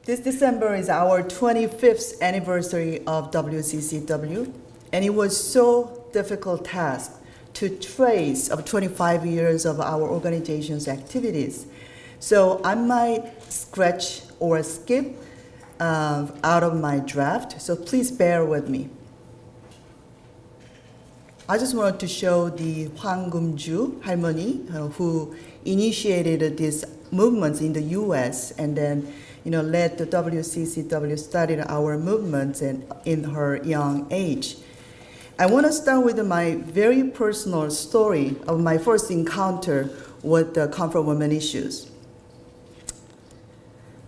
This December is our 25th anniversary of WCCW, and it was so difficult task to trace of 25 years of our organization's activities. So I might scratch or skip out of my draft, so please bear with me. I just wanted to show the Hwang Kum-ju 할머니 who initiated these movements in the U.S. and then led the WCCW, started our movements in her young age. I want to start with my very personal story of my first encounter with the comfort women issues.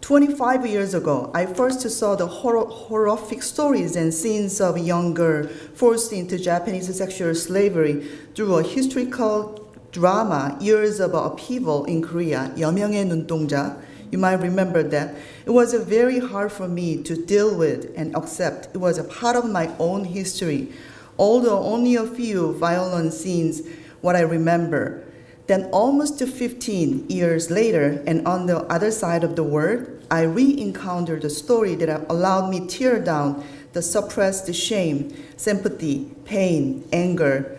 25 years ago, I first saw the horrific stories and scenes of a young girl forced into Japanese sexual slavery through a historical drama, Years of Upheaval in Korea, 여명의 눈동자. You might remember that. It was very hard for me to deal with and accept. It was a part of my own history, although only a few violent scenes, what I remember. Then almost 15 years later, and on the other side of the world, I re-encountered a story that allowed me to tear down the suppressed shame, sympathy, pain, anger,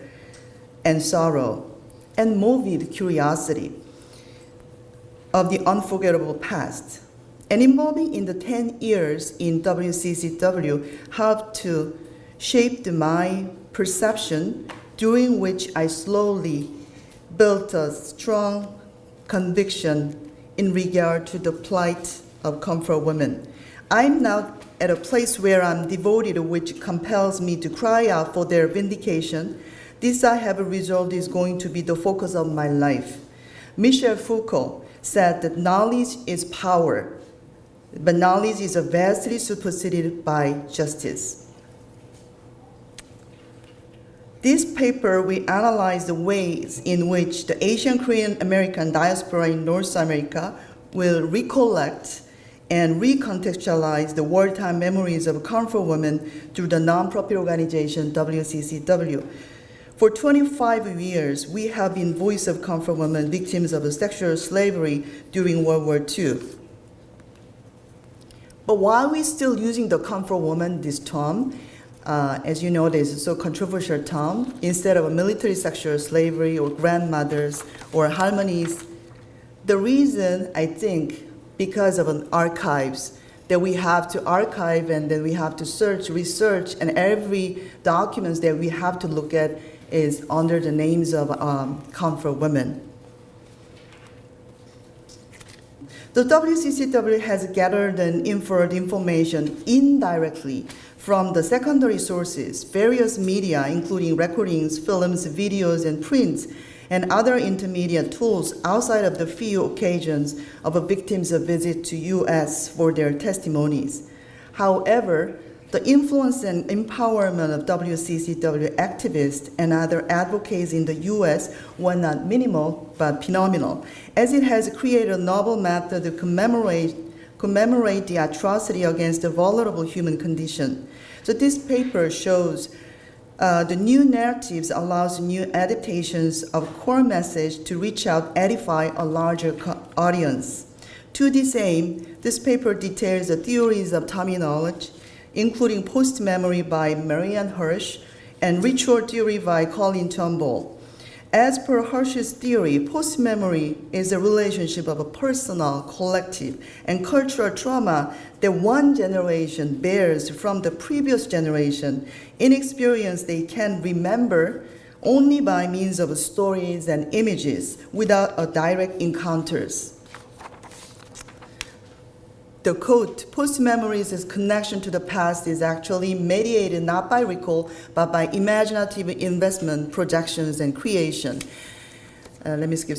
and sorrow, and morbid curiosity of the unforgettable past. And involving in the 10 years in WCCW helped to shape my perception, during which I slowly built a strong conviction in regard to the plight of comfort women. I'm now at a place where I'm devoted, which compels me to cry out for their vindication. This I have resolved is going to be the focus of my life. Michel Foucault said that knowledge is power, but knowledge is vastly superseded by justice. This paper, we analyze the ways in which the Asian Korean American diaspora in North America will recollect and recontextualize the wartime memories of comfort women through the non-profit organization WCCW. For 25 years, we have been voice of comfort women victims of sexual slavery during World War II. But while we're still using the comfort woman, this term, as you know, there's a so controversial term, instead of a military sexual slavery or grandmothers or harmonies, the reason, I think, because of an archives, that we have to archive and then we have to search, research, and every documents that we have to look at is under the names of comfort women. The WCCW has gathered and inferred information indirectly from the secondary sources, various media, including recordings, films, videos, and prints, and other intermediate tools outside of the few occasions of a victim's visit to U.S. for their testimonies. However, the influence and empowerment of WCCW activists and other advocates in the U.S. were not minimal, but phenomenal, as it has created a novel method to commemorate the atrocity against the vulnerable human condition. So this paper shows the new narratives allows new adaptations of core message to reach out, edify a larger audience. To this aim, this paper details the theories of terminology, including post-memory by Marianne Hirsch and ritual theory by Colin Turnbull. As per Hirsch's theory, post-memory is a relationship of a personal, collective, and cultural trauma that one generation bears from the previous generation. In experience, they can remember only by means of stories and images without a direct encounters. The quote, post-memories' connection to the past is actually mediated not by recall, but by imaginative investment, projections, and creation. Let me skip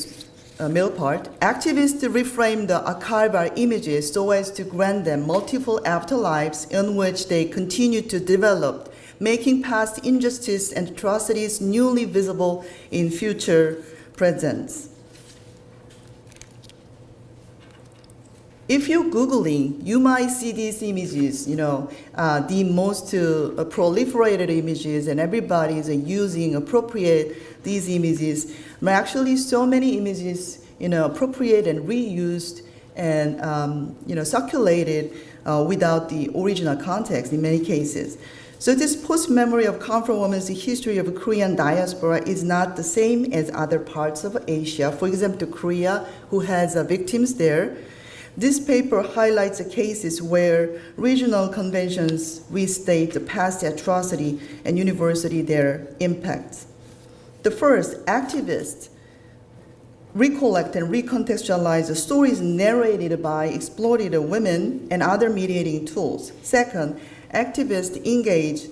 middle part. Activists reframe the archival images so as to grant them multiple afterlives in which they continue to develop, making past injustice and atrocities newly visible in future presents. If you're Googling, you might see these images, the most proliferated images, and everybody is using appropriate these images. But actually, so many images, appropriate and reused and circulated without the original context in many cases. So this post-memory of comfort women's history of Korean diaspora is not the same as other parts of Asia. For example, Korea, who has victims there. This paper highlights the cases where regional conventions restate the past atrocity and university their impacts. The first, activists recollect and recontextualize the stories narrated by exploited women and other mediating tools. Second, activists engage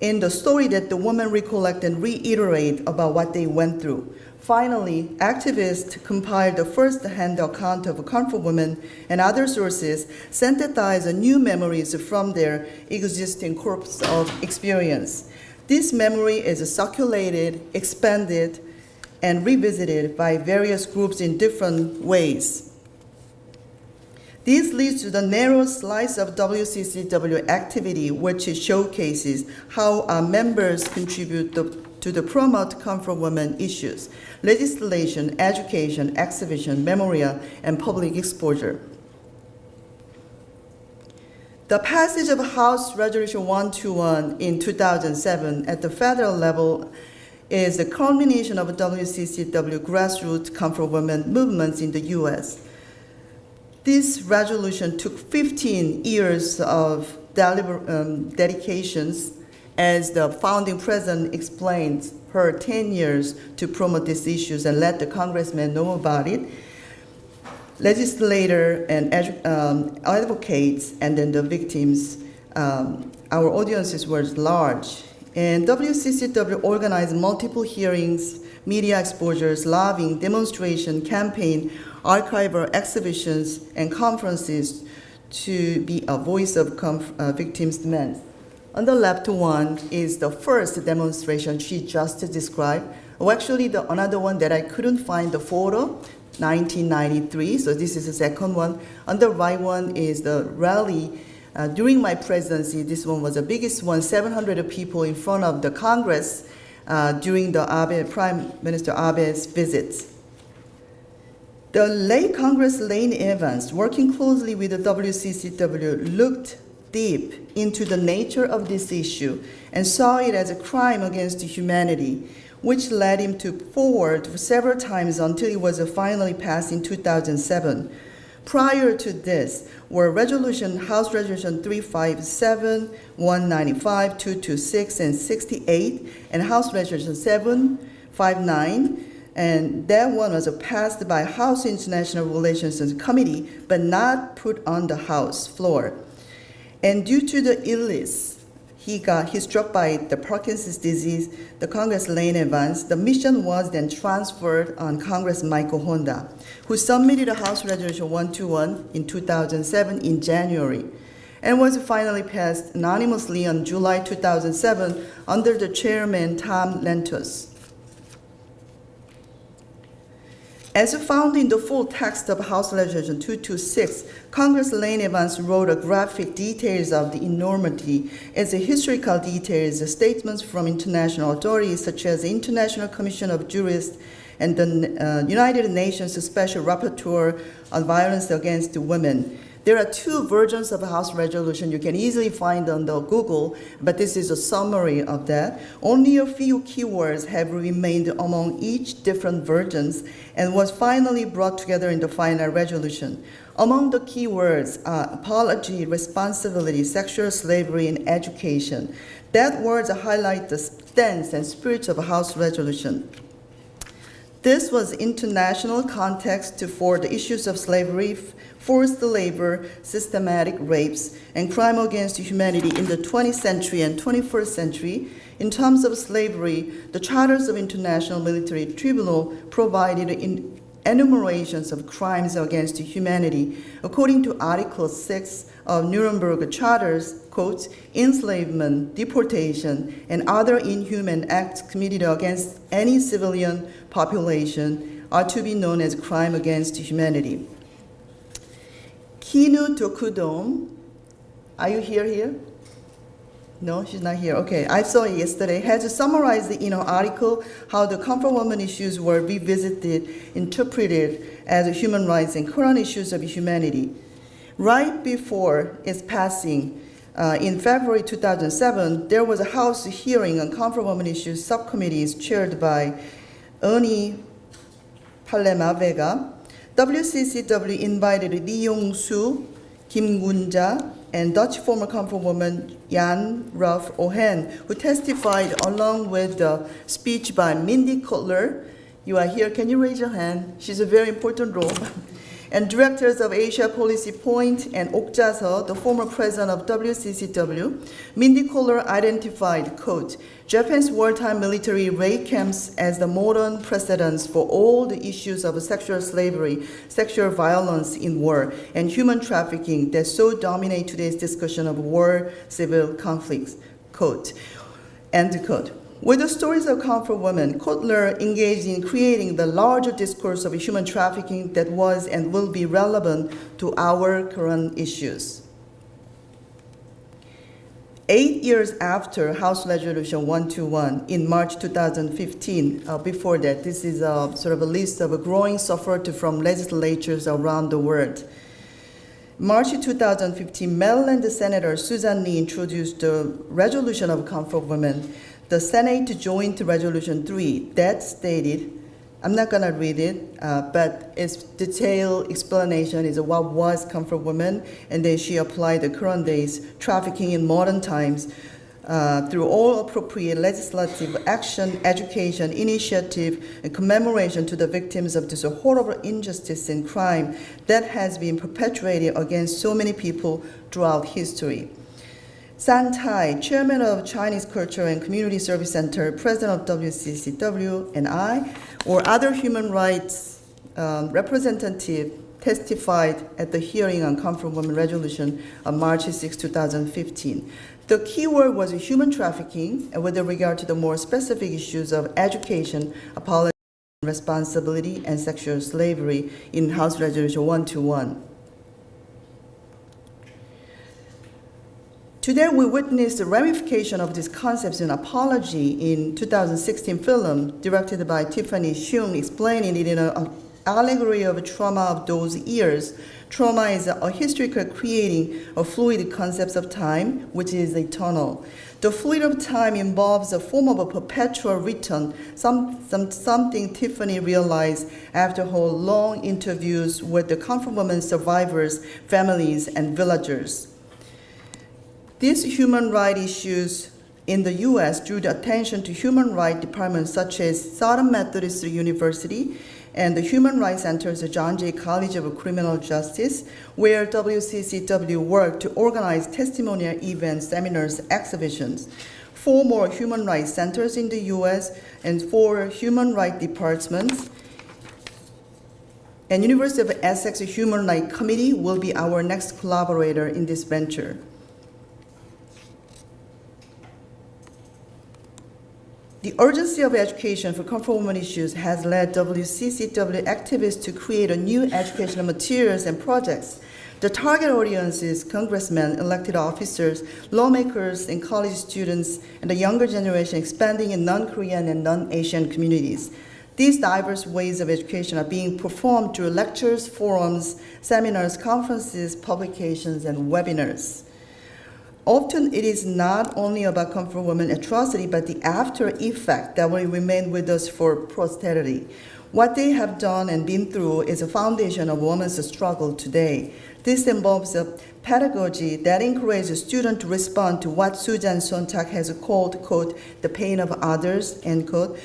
in the story that the women recollect and reiterate about what they went through. Finally, activists compile the first-hand account of comfort women and other sources, synthesize new memories from their existing corpus of experience. This memory is circulated, expanded, and revisited by various groups in different ways. This leads to the narrow slice of WCCW activity, which showcases how our members contribute to the promote comfort women issues, legislation, education, exhibition, memorial, and public exposure. The passage of House Resolution 121 in 2007 at the federal level is the culmination of WCCW grassroots comfort women movements in the U.S. This resolution took 15 years of dedications, as the founding president explained her 10 years to promote these issues and let the congressmen know about it. Legislators and advocates, and then the victims, our audiences were large. And WCCW organized multiple hearings, media exposures, lobbying, demonstration, campaign, archival exhibitions, and conferences to be a voice of victims' demands. On the left one is the first demonstration she just described. Actually, another one that I couldn't find the photo, 1993, so this is the second one. On the right one is the rally. During my presidency, this one was the biggest one, 700 people in front of the Congress during the Prime Minister Abe's visits. The late Congress Lane Evans, working closely with the WCCW, looked deep into the nature of this issue and saw it as a crime against humanity, which led him to forward several times until it was finally passed in 2007. Prior to this were House Resolution 357, 195, 226, and 68, and House Resolution 759, and that one was passed by House International Relations Committee, but not put on the House floor. And due to the illness, he struck by the Parkinson's disease, the Congress Lane Evans. The mission was then transferred on Congress Michael Honda, who submitted a House Resolution 121 in 2007 in January, and was finally passed anonymously on July 2007 under the chairman Tom Lantos. As found in the full text of House Resolution 226, Congress Lane Evans wrote a graphic details of the enormity as a historical details, statements from international authorities such as the International Commission of Jurists and the United Nations Special Rapporteur on Violence Against Women. There are two versions of the House Resolution. You can easily find on the Google, but this is a summary of that. Only a few keywords have remained among each different versions and was finally brought together in the final resolution. Among the keywords are apology, responsibility, sexual slavery, and education. That words highlight the stance and spirit of a House Resolution. This was international context for the issues of slavery, forced labor, systematic rapes, and crime against humanity in the 20th century and 21st century. In terms of slavery, the charters of International Military Tribunal provided enumerations of crimes against humanity. According to Article 6 of Nuremberg Charters, quote, enslavement, deportation, and other inhuman acts committed against any civilian population are to be known as crime against humanity. Kinu Tokudon, are you here? No, she's not here. Okay, I saw it yesterday. Has summarized in her article how the comfort woman issues were revisited, interpreted as human rights and current issues of humanity. Right before its passing, in February 2007, there was a House hearing on comfort woman issues subcommittees chaired by Ernie Palema Vega. WCCW invited Lee Yong-soo, Kim Gun-ja, and Dutch former comfort woman Jan Ruff Ohen, who testified along with the speech by Mindy Cutler. You are here, can you raise your hand? She's a very important role. And directors of Asia Policy Point and Ok Ja-seo, the former president of WCCW. Mindy Cutler identified, quote, Japan's wartime military raid camps as the modern precedents for all the issues of sexual slavery, sexual violence in war, and human trafficking that so dominate today's discussion of war, civil conflicts, quote, end quote. With the stories of comfort women, Cutler engaged in creating the larger discourse of human trafficking that was and will be relevant to our current issues. 8 years after House Resolution 121 in March 2015, before that, this is sort of a list of a growing support from legislatures around the world. March 2015, Maryland Senator Susan Lee introduced the Resolution of Comfort Women. The Senate joined Resolution 3 that stated, I'm not going to read it, but its detailed explanation is what was comfort women, and then she applied the current day's trafficking in modern times through all appropriate legislative action, education, initiative, and commemoration to the victims of this horrible injustice and crime that has been perpetrated against so many people throughout history. San Tai, chairman of Chinese Culture and Community Service Center, president of WCCW, and I, or other human rights representative, testified at the hearing on Comfort Women Resolution on March 6, 2015. The key word was human trafficking, and with regard to the more specific issues of education, apology, responsibility, and sexual slavery in House Resolution 121. Today, we witnessed the ramification of these concepts in apology in 2016 film directed by Tiffany Hsiung, explaining it in an allegory of trauma of those years. Trauma is a historical creating of fluid concepts of time, which is eternal. The fluid of time involves a form of a perpetual return, something Tiffany realized after her long interviews with the comfort women survivors, families, and villagers. These human rights issues in the U.S. drew the attention to human rights departments such as Southern Methodist University and the Human Rights Center's John Jay College of Criminal Justice, where WCCW worked to organize testimonial events, seminars, exhibitions. 4 more human rights centers in the U.S. and 4 human rights departments. And University of Essex Human Rights Committee will be our next collaborator in this venture. The urgency of education for comfort women issues has led WCCW activists to create a new educational materials and projects. The target audience is congressmen, elected officers, lawmakers, and college students, and the younger generation expanding in non-Korean and non-Asian communities. These diverse ways of education are being performed through lectures, forums, seminars, conferences, publications, and webinars. Often it is not only about comfort women atrocity, but the after effect that will remain with us for posterity. What they have done and been through is a foundation of women's struggle today. This involves a pedagogy that encourages students to respond to what Susan Sontag has called, quote, the pain of others, end quote,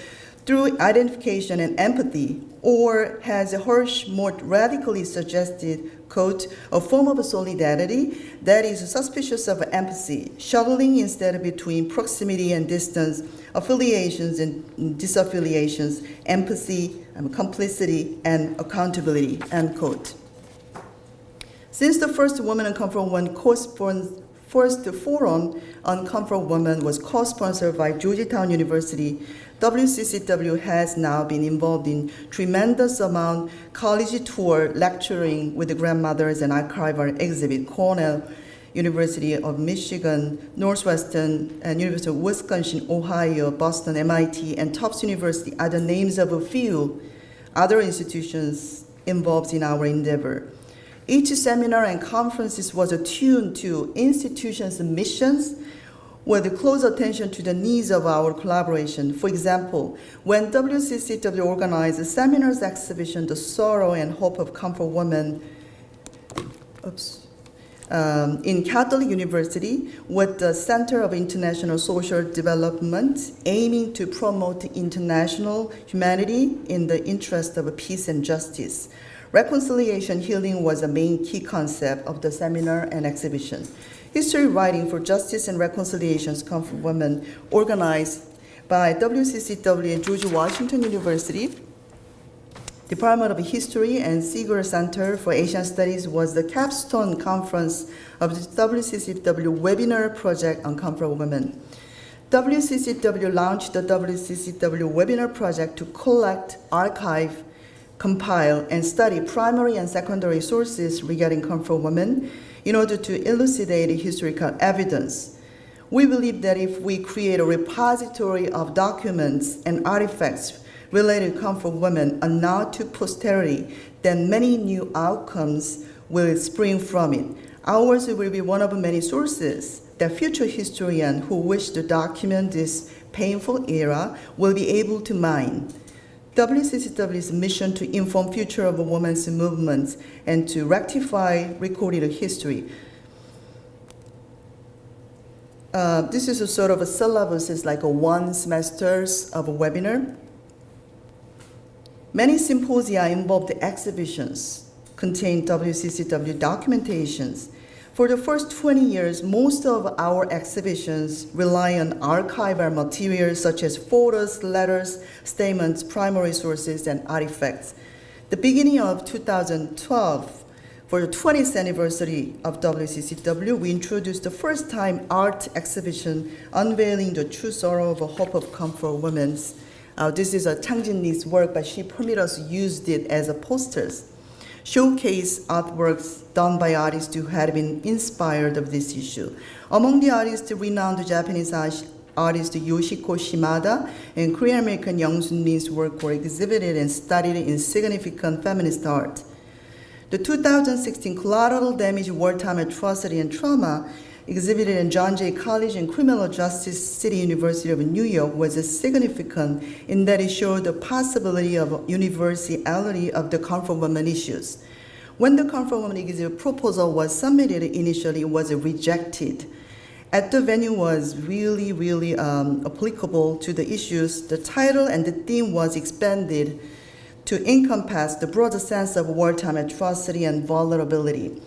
through identification and empathy, or has Hirsch more radically suggested, quote, a form of solidarity that is suspicious of empathy, shuttling instead between proximity and distance, affiliations and disaffiliations, empathy, complicity, and accountability, end quote. Since the first Women in Comfort Women first forum on comfort women was co-sponsored by Georgetown University, WCCW has now been involved in tremendous college tour lecturing with the grandmothers and archival exhibit. Cornell University of Michigan, Northwestern, and University of Wisconsin, Ohio, Boston, MIT, and Tufts University are the names of a few other institutions involved in our endeavor. Each seminar and conferences was attuned to institutions' missions with close attention to the needs of our collaboration. For example, when WCCW organized a seminars exhibition, The Sorrow and Hope of Comfort Women, in Catholic University with the Center of International Social Development, aiming to promote international humanity in the interest of peace and justice. Reconciliation healing was a main key concept of the seminar and exhibition. History writing for justice and reconciliations Comfort Women, organized by WCCW and George Washington University, Department of History and Seeger Center for Asian Studies, was the capstone conference of the WCCW webinar project on Comfort Women. WCCW launched the WCCW webinar project to collect, archive, compile, and study primary and secondary sources regarding Comfort Women in order to elucidate historical evidence. We believe that if we create a repository of documents and artifacts related to Comfort Women and now to posterity, then many new outcomes will spring from it. Ours will be one of many sources that future historians who wish to document this painful era will be able to mine. WCCW's mission to inform future of women's movements and to rectify recorded history. This is a sort of a syllabus, it's like a 1 semesters of a webinar. Many symposia involved exhibitions, contain WCCW documentations. For the first 20 years, most of our exhibitions rely on archival materials such as photos, letters, statements, primary sources, and artifacts. The beginning of 2012, for the 20th anniversary of WCCW, we introduced the first time art exhibition unveiling the true sorrow of a hope of comfort women. This is a Changjin Lee's work, but she permitted us to use it as a posters. Showcase artworks done by artists who had been inspired of this issue. Among the artists, renowned Japanese artist Yoshiko Shimada and Korean-American Jungsil Lee's work were exhibited and studied in significant feminist art. The 2016 Collateral Damage, Wartime Atrocity and Trauma, exhibited in John Jay College and Criminal Justice City University of New York, was significant in that it showed the possibility of universality of the Comfort Women issues. When the Comfort Women exhibit proposal was submitted initially, it was rejected. At the venue was really applicable to the issues. The title and the theme was expanded to encompass the broader sense of wartime atrocity and vulnerability.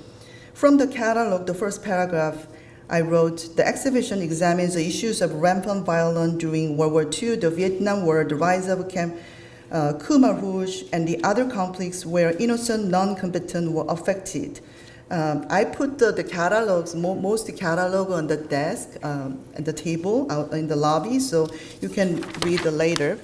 From the catalog, the first paragraph I wrote, the exhibition examines the issues of rampant violence during World War II, the Vietnam War, the rise of Khmer Rouge, and the other conflicts where innocent, non-combatant were affected. I put the catalogs, most catalog on the desk, at the table out in the lobby, so you can read it later.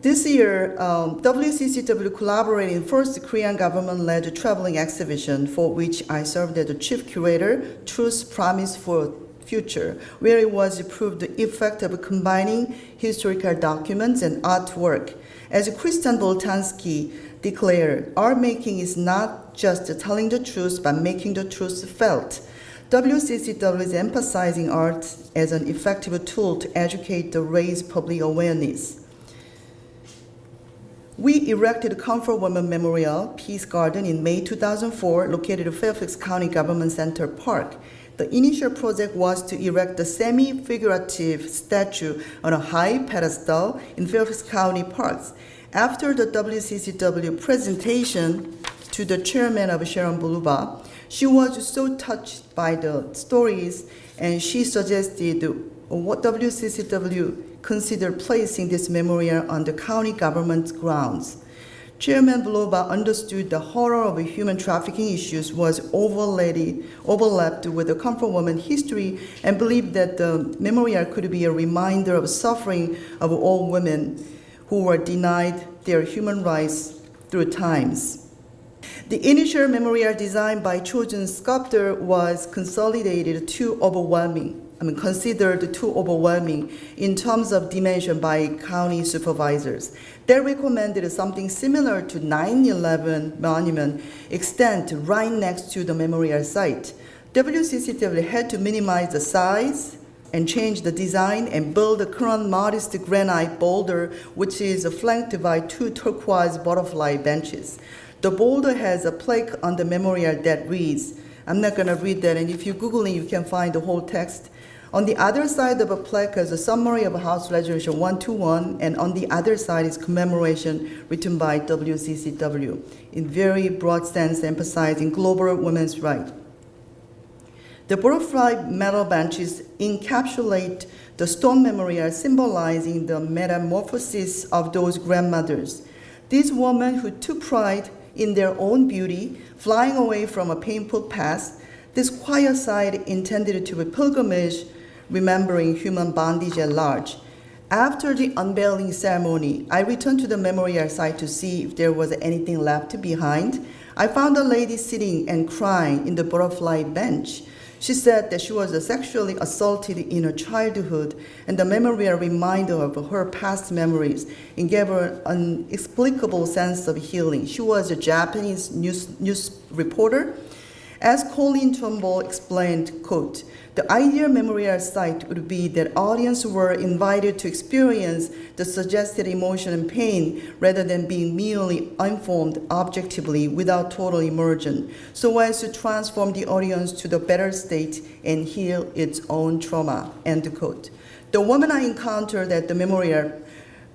This year, WCCW collaborated in first Korean government-led traveling exhibition, for which I served as the chief curator, Truth Promise for Future, where it was proved the effect of combining historical documents and artwork. As Christian Boltanski declared, art making is not just telling the truth, but making the truth felt. WCCW is emphasizing art as an effective tool to educate to raise public awareness. We erected Comfort Women Memorial Peace Garden in May 2004, located at Fairfax County Government Center Park. The initial project was to erect a semi-figurative statue on a high pedestal in Fairfax County Parks. After the WCCW presentation to the chairman of Sharon Boluba, she was so touched by the stories, and she suggested what WCCW considered placing this memorial on the county government grounds. Chairman Boluba understood the horror of human trafficking issues was overlapped with the Comfort Women history, and believed that the memorial could be a reminder of suffering of all women who were denied their human rights through times. The initial memorial design by chosen sculptor was considered too overwhelming in terms of dimension by county supervisors. They recommended something similar to 9/11 monument extant right next to the memorial site. WCCW had to minimize the size and change the design and build a current modest granite boulder, which is flanked by two turquoise butterfly benches. The boulder has a plaque on the memorial that reads, I'm not going to read that, and if you Google it, you can find the whole text. On the other side of a plaque is a summary of House Resolution 121, and on the other side is commemoration written by WCCW in very broad sense emphasizing global women's rights. The butterfly metal benches encapsulate the stone memorial symbolizing the metamorphosis of those grandmothers. These women who took pride in their own beauty, flying away from a painful past, this quiet site intended to be pilgrimage, remembering human bondage at large. After the unveiling ceremony, I returned to the memorial site to see if there was anything left behind. I found a lady sitting and crying in the butterfly bench. She said that she was sexually assaulted in her childhood, and the memorial reminded her of her past memories and gave her an inexplicable sense of healing. She was a Japanese news reporter. As Colleen Turnbull explained, quote, the ideal memorial site would be that audience were invited to experience the suggested emotion and pain rather than being merely informed objectively without total immersion, so as to transform the audience to the better state and heal its own trauma, end quote. The woman I encountered at the memorial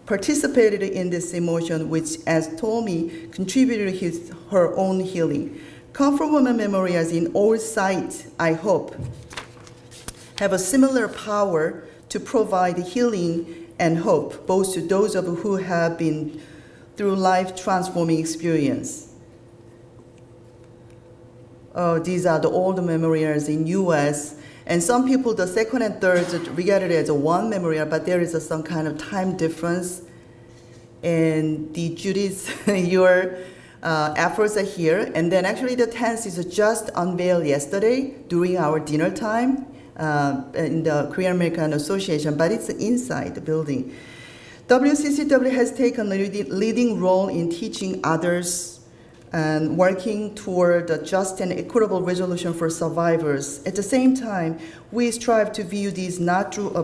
participated in this emotion, which, as told me, contributed her own healing. Comfort Women memorials in all sites, I hope, have a similar power to provide healing and hope, both to those of who have been through life-transforming experience. These are the old memorials in U.S., and some people, the second and third, regard it as one memorial, but there is some kind of time difference. And the Judith, your efforts are here, and then actually the tent is just unveiled yesterday during our dinner time in the Korean American Association, but it's inside the building. WCCW has taken a leading role in teaching others and working toward a just and equitable resolution for survivors. At the same time, we strive to view these not through a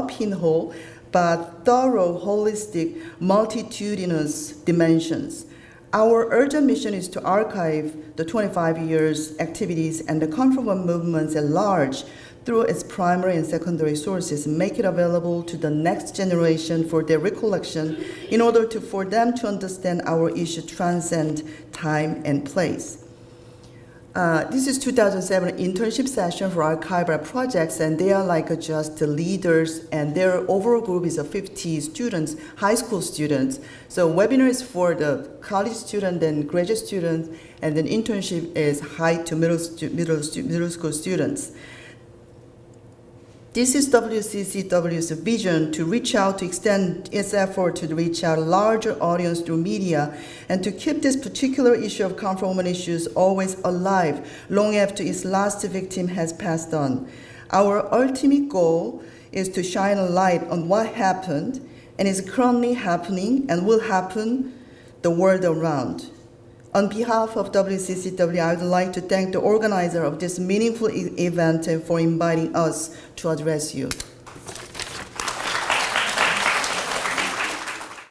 pinhole, but thorough, holistic, multitudinous dimensions. Our urgent mission is to archive the 25 years activities and the comfort movements at large through its primary and secondary sources, and make it available to the next generation for their recollection in order for them to understand our issue transcend time and place. This is 2007 internship session for archival projects, and they are like just the leaders, and their overall group is 50 students, high school students. So webinar is for the college student and graduate students, and then internship is high to middle school students. This is WCCW's vision to reach out, to extend its effort to reach out a larger audience through media, and to keep this particular issue of comfort women issues always alive, long after its last victim has passed on. Our ultimate goal is to shine a light on what happened and is currently happening and will happen the world around. On behalf of WCCW, I would like to thank the organizer of this meaningful event for inviting us to address you.